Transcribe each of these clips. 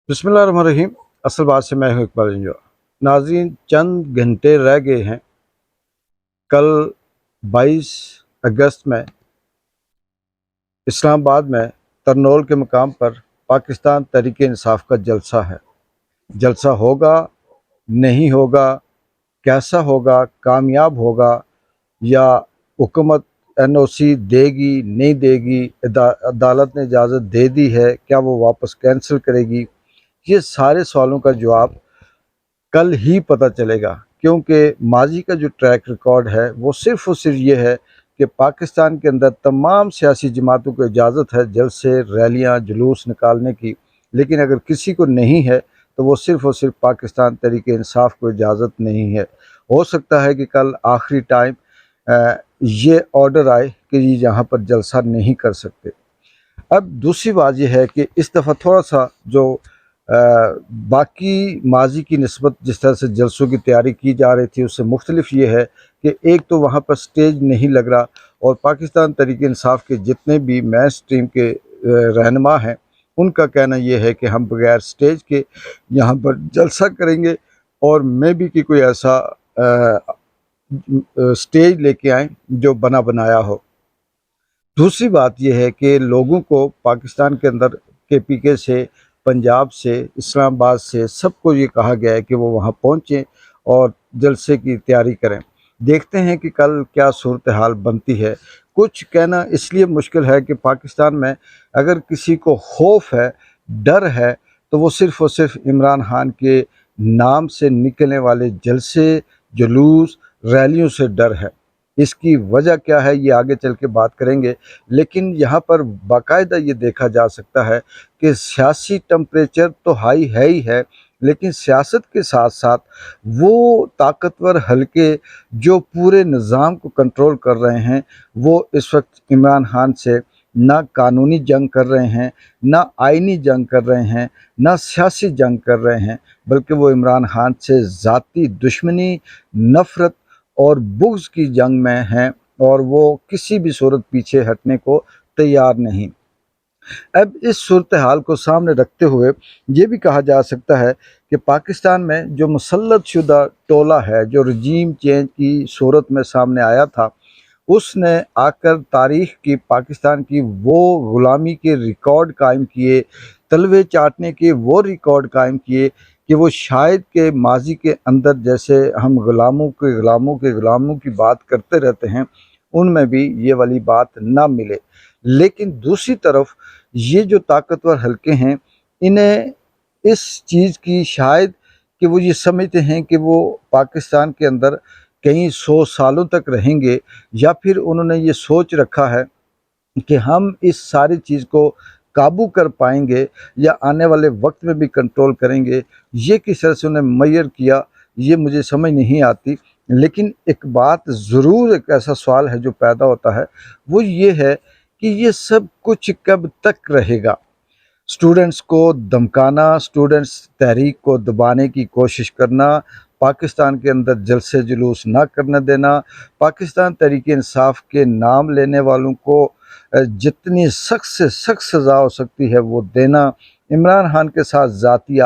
बिस्मिल्लाहिर्रहमानिर्रहीम। असल बात से मैं हूँ इकबाल इंजो। नाज़रीन, चंद घंटे रह गए हैं। कल 22 अगस्त में इस्लामाबाद में तरनोल के मकाम पर पाकिस्तान तहरीक इंसाफ का जलसा है। जलसा होगा, नहीं होगा, कैसा होगा, कामयाब होगा या हुकूमत एनओसी देगी नहीं देगी, अदालत ने इजाज़त दे दी है, क्या वो वापस कैंसिल करेगी, ये सारे सवालों का जवाब कल ही पता चलेगा। क्योंकि माजी का जो ट्रैक रिकॉर्ड है वो सिर्फ़ और सिर्फ ये है कि पाकिस्तान के अंदर तमाम सियासी जमातों को इजाज़त है जलसे, रैलियाँ, जुलूस निकालने की, लेकिन अगर किसी को नहीं है तो वो सिर्फ़ और सिर्फ पाकिस्तान तहरीक इंसाफ को इजाज़त नहीं है। हो सकता है कि कल आखिरी टाइम ये ऑर्डर आए कि ये यहाँ पर जलसा नहीं कर सकते। अब दूसरी बात यह है कि इस दफ़ा थोड़ा-सा जो बाकी माजी की निस्बत जिस तरह से जलसों की तैयारी की जा रही थी उससे मुख्तलिफ ये है कि एक तो वहाँ पर स्टेज नहीं लग रहा, और पाकिस्तान तहरीक इंसाफ के जितने भी मेन स्ट्रीम के रहनुमा हैं उनका कहना ये है कि हम बगैर स्टेज के यहाँ पर जलसा करेंगे, और मे बी कि कोई ऐसा स्टेज लेके आएँ जो बना बनाया हो। दूसरी बात यह है कि लोगों को पाकिस्तान के अंदर केपीके से, पंजाब से, इस्लामाबाद से सबको ये कहा गया है कि वो वहाँ पहुँचें और जलसे की तैयारी करें। देखते हैं कि कल क्या सूरत हाल बनती है। कुछ कहना इसलिए मुश्किल है कि पाकिस्तान में अगर किसी को खौफ है, डर है, तो वो सिर्फ़ और सिर्फ इमरान खान के नाम से निकलने वाले जलसे, जुलूस, रैलियों से डर है। इसकी वजह क्या है ये आगे चल के बात करेंगे, लेकिन यहाँ पर बाकायदा ये देखा जा सकता है कि सियासी टेम्परेचर तो हाई है ही है, लेकिन सियासत के साथ साथ वो ताकतवर हलके जो पूरे निज़ाम को कंट्रोल कर रहे हैं, वो इस वक्त इमरान खान से ना कानूनी जंग कर रहे हैं, ना आइनी जंग कर रहे हैं, ना सियासी जंग कर रहे हैं, बल्कि वो इमरान खान से ज़ाती दुश्मनी, नफ़रत और बुग़्ज़ की जंग में हैं, और वो किसी भी सूरत पीछे हटने को तैयार नहीं। अब इस सूरत हाल को सामने रखते हुए ये भी कहा जा सकता है कि पाकिस्तान में जो मुसल्लत शुदा टोला है, जो रजीम चेंज की सूरत में सामने आया था, उसने आकर तारीख़ की पाकिस्तान की वो ग़ुलामी के रिकॉर्ड कायम किए, तलवे चाटने के वो रिकॉर्ड कायम किए कि वो शायद के माजी के अंदर जैसे हम ग़ुलामों की बात करते रहते हैं, उनमें भी ये वाली बात ना मिले। लेकिन दूसरी तरफ ये जो ताकतवर हलके हैं, इन्हें इस चीज़ की शायद कि वो ये समझते हैं कि वो पाकिस्तान के अंदर कई 100 सालों तक रहेंगे, या फिर उन्होंने ये सोच रखा है कि हम इस सारी चीज़ को काबू कर पाएंगे या आने वाले वक्त में भी कंट्रोल करेंगे। ये किस तरह से उन्हें मुहैयर किया, ये मुझे समझ नहीं आती। लेकिन एक बात ज़रूर, एक ऐसा सवाल है जो पैदा होता है, वो ये है कि ये सब कुछ कब तक रहेगा। स्टूडेंट्स को धमकाना, स्टूडेंट्स तहरीक को दबाने की कोशिश करना, पाकिस्तान के अंदर जलसे जुलूस ना करने देना, पाकिस्तान तहरीक इंसाफ के नाम लेने वालों को जितनी सख्त से सख्त सज़ा हो सकती है वो देना, इमरान खान के साथ ज़ाती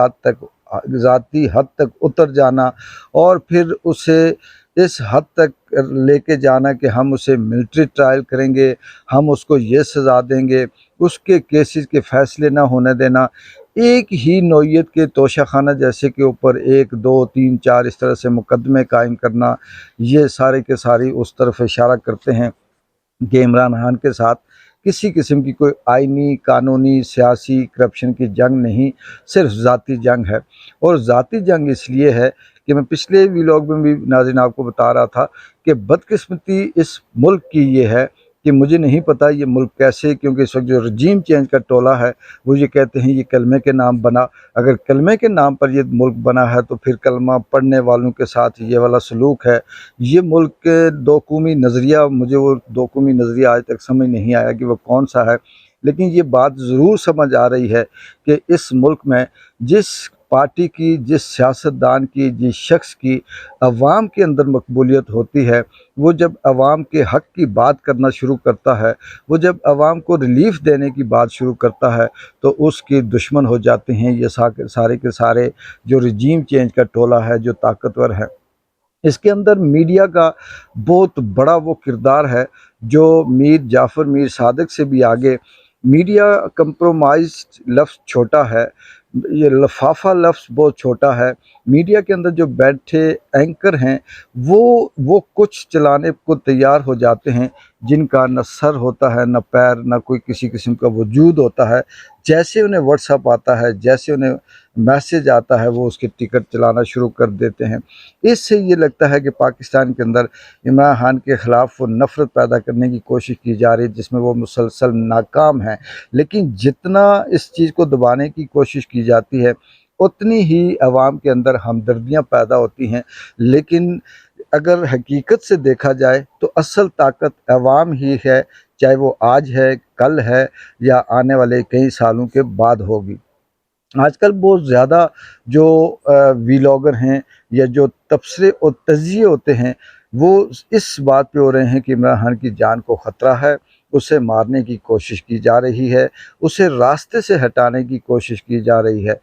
हद तक उतर जाना, और फिर उसे इस हद तक लेके जाना कि हम उसे मिलिट्री ट्रायल करेंगे, हम उसको ये सज़ा देंगे, उसके केसेस के फ़ैसले ना होने देना, एक ही नौइयत के तोशाखाना जैसे के ऊपर 1, 2, 3, 4 इस तरह से मुकदमे कायम करना, ये सारे के सारी उस तरफ इशारा करते हैं कि इमरान खान के साथ किसी किस्म की कोई आइनी, कानूनी, सियासी करप्शन की जंग नहीं, सिर्फ ज़ाती जंग है। और ज़ाती जंग इसलिए है कि मैं पिछले व्लॉग में भी नाज़रीन आपको बता रहा था कि बदकिस्मती इस मुल्क की ये है कि मुझे नहीं पता ये मुल्क कैसे, क्योंकि इस वक्त जो रजीम चेंज का टोला है वो ये कहते हैं ये कलमे के नाम बना। अगर कलमे के नाम पर ये मुल्क बना है तो फिर कलमा पढ़ने वालों के साथ ये वाला सलूक है। ये मुल्क के दो कौमी नज़रिया, मुझे वो दो कौमी नज़रिया आज तक समझ नहीं आया कि वो कौन सा है। लेकिन ये बात ज़रूर समझ आ रही है कि इस मुल्क में जिस पार्टी की, जिस सियासतदान की, जिस शख्स की अवाम के अंदर मकबूलियत होती है, वो जब अवाम के हक़ की बात करना शुरू करता है, वो जब अवाम को रिलीफ़ देने की बात शुरू करता है, तो उसके दुश्मन हो जाते हैं ये सारे के सारे जो रजीम चेंज का टोला है, जो ताकतवर है। इसके अंदर मीडिया का बहुत बड़ा वो किरदार है, जो मीर जाफ़र, मीर सादिक से भी आगे मीडिया कंप्रोमाइज़्ड लफ्ज़ छोटा है, ये लफाफा लफ्ज़ बहुत छोटा है। मीडिया के अंदर जो बैठे एंकर हैं, वो कुछ चलाने को तैयार हो जाते हैं, जिनका न सर होता है, न पैर, न कोई किसी किस्म का वजूद होता है। जैसे उन्हें व्हाट्सएप आता है, जैसे उन्हें मैसेज आता है, वो उसके टिकट चलाना शुरू कर देते हैं। इससे ये लगता है कि पाकिस्तान के अंदर इमरान खान के ख़िलाफ़ वो नफ़रत पैदा करने की कोशिश की जा रही है, जिसमें वो मुसलसल नाकाम हैं। लेकिन जितना इस चीज़ को दबाने की कोशिश की जाती है, उतनी ही अवाम के अंदर हमदर्दियाँ पैदा होती हैं। लेकिन अगर हकीकत से देखा जाए तो असल ताकत अवाम ही है, चाहे वो आज है, कल है या आने वाले कई सालों के बाद होगी। आजकल बहुत ज़्यादा जो व्लॉगर हैं या जो तबसरे और तज़किये होते हैं, वो इस बात पे हो रहे हैं कि इमरान खान की जान को ख़तरा है, उसे मारने की कोशिश की जा रही है, उसे रास्ते से हटाने की कोशिश की जा रही है।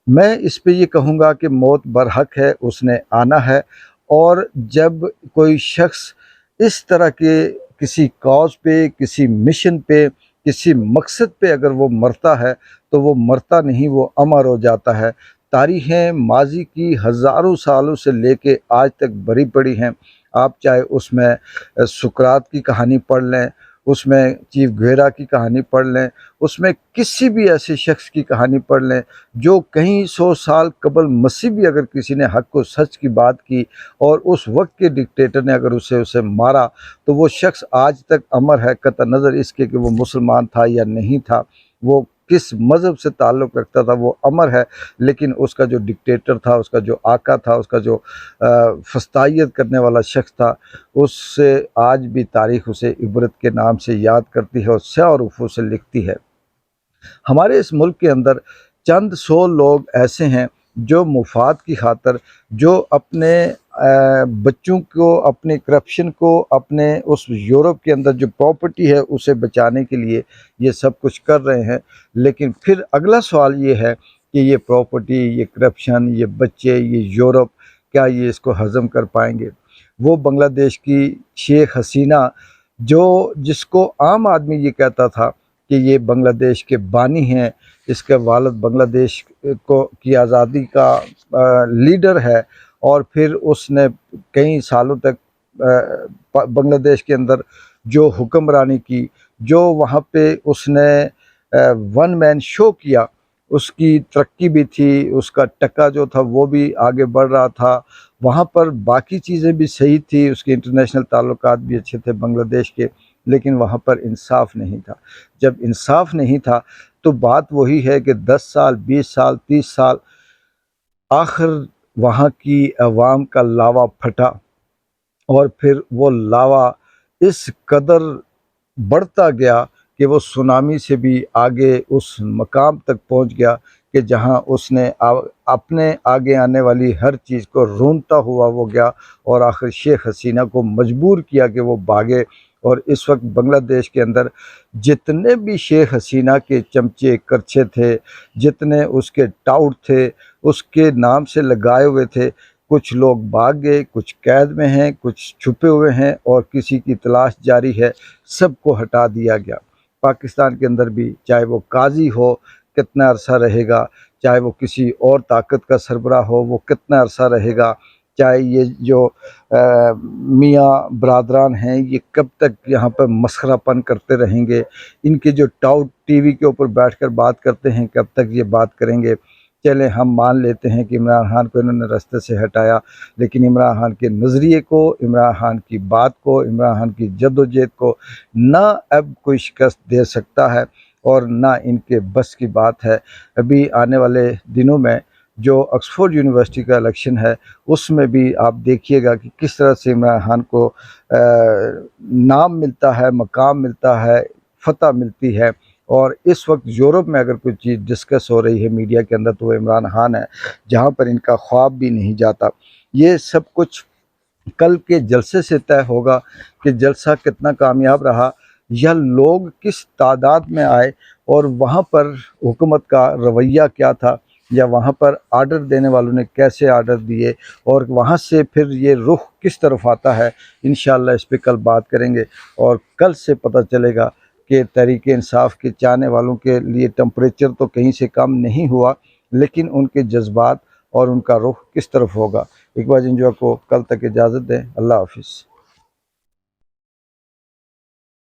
मैं इस पे ये कहूँगा कि मौत बरहक है, उसने आना है। और जब कोई शख्स इस तरह के किसी कॉज़ पे, किसी मिशन पे, किसी मकसद पे अगर वो मरता है, तो वो मरता नहीं, वो अमर हो जाता है। तारीख़ें माज़ी की हज़ारों सालों से लेके आज तक भरी पड़ी हैं। आप चाहे उसमें सुकरात की कहानी पढ़ लें, उसमें चीफ गुहेरा की कहानी पढ़ लें, उसमें किसी भी ऐसे शख्स की कहानी पढ़ लें, जो कहीं 100 साल कबल मसीह भी अगर किसी ने हक़ व सच की बात की और उस वक़्त के डिक्टेटर ने अगर उसे मारा, तो वो शख्स आज तक अमर है, कतई नज़र इसके कि वो मुसलमान था या नहीं था, वो किस मज़हब से ताल्लुक़ रखता था, वो अमर है। लेकिन उसका जो डिक्टेटर था, उसका जो आका था, उसका जो फस्तायत करने वाला शख्स था, उससे आज भी तारीख़ उसे इबरत के नाम से याद करती है और स्याह रूफ़ों से लिखती है। हमारे इस मुल्क के अंदर चंद 100 लोग ऐसे हैं जो मुफाद की खातर, जो अपने बच्चों को, अपने करप्शन को, अपने उस यूरोप के अंदर जो प्रॉपर्टी है उसे बचाने के लिए ये सब कुछ कर रहे हैं। लेकिन फिर अगला सवाल ये है कि ये प्रॉपर्टी, ये करप्शन, ये बच्चे, ये यूरोप, क्या ये इसको हज़म कर पाएंगे? वो बांग्लादेश की शेख हसीना, जो जिसको आम आदमी ये कहता था कि ये बांग्लादेश के बानी हैं, इसका वालिद बांग्लादेश को की आज़ादी का लीडर है, और फिर उसने कई सालों तक बांग्लादेश के अंदर जो हुक्मरानी की, जो वहाँ पे उसने वन मैन शो किया, उसकी तरक्की भी थी, उसका टका जो था वो भी आगे बढ़ रहा था, वहाँ पर बाकी चीज़ें भी सही थी, उसके इंटरनेशनल ताल्लुकात भी अच्छे थे बांग्लादेश के, लेकिन वहाँ पर इंसाफ नहीं था। जब इंसाफ नहीं था, तो बात वही है कि 10 साल, 20 साल, 30 साल, आखिर वहाँ की अवाम का लावा फटा, और फिर वो लावा इस कदर बढ़ता गया कि वो सुनामी से भी आगे उस मकाम तक पहुँच गया कि जहाँ उसने अपने आगे आने वाली हर चीज़ को रूंधता हुआ वो गया, और आखिर शेख हसीना को मजबूर किया कि वो भागे। और इस वक्त बांग्लादेश के अंदर जितने भी शेख हसीना के चमचे करछे थे, जितने उसके टाउट थे, उसके नाम से लगाए हुए थे, कुछ लोग भाग गए, कुछ कैद में हैं, कुछ छुपे हुए हैं, और किसी की तलाश जारी है। सबको हटा दिया गया। पाकिस्तान के अंदर भी चाहे वो काजी हो, कितना अरसा रहेगा, चाहे वो किसी और ताकत का सरबराह हो, वो कितना अरसा रहेगा, चाहे ये जो मियाँ बरादरान हैं, ये कब तक यहाँ पर मसखरापन करते रहेंगे, इनके जो टाउट टीवी के ऊपर बैठकर बात करते हैं, कब तक ये बात करेंगे। चलें, हम मान लेते हैं कि इमरान खान को इन्होंने रास्ते से हटाया, लेकिन इमरान खान के नज़रिए को, इमरान खान की बात को, इमरान खान की जद्दोजहद को ना अब कोई शिकस्त दे सकता है, और ना इनके बस की बात है। अभी आने वाले दिनों में जो ऑक्सफोर्ड यूनिवर्सिटी का इलेक्शन है, उसमें भी आप देखिएगा कि किस तरह से इमरान खान को नाम मिलता है, मकाम मिलता है, फ़तह मिलती है। और इस वक्त यूरोप में अगर कोई चीज़ डिस्कस हो रही है मीडिया के अंदर तो वो इमरान खान है, जहाँ पर इनका ख्वाब भी नहीं जाता। ये सब कुछ कल के जलसे से तय होगा कि जलसा कितना कामयाब रहा या लोग किस तादाद में आए और वहाँ पर हुकूमत का रवैया क्या था, या वहाँ पर आर्डर देने वालों ने कैसे आर्डर दिए और वहाँ से फिर ये रुख किस तरफ आता है। इंशाअल्लाह इस पे कल बात करेंगे और कल से पता चलेगा कि तहरीक इंसाफ के चाहने वालों के लिए टेम्परेचर तो कहीं से कम नहीं हुआ, लेकिन उनके जज्बात और उनका रुख किस तरफ होगा। इकबाल इंजॉय को कल तक इजाज़त दें। अल्लाह हाफिज़।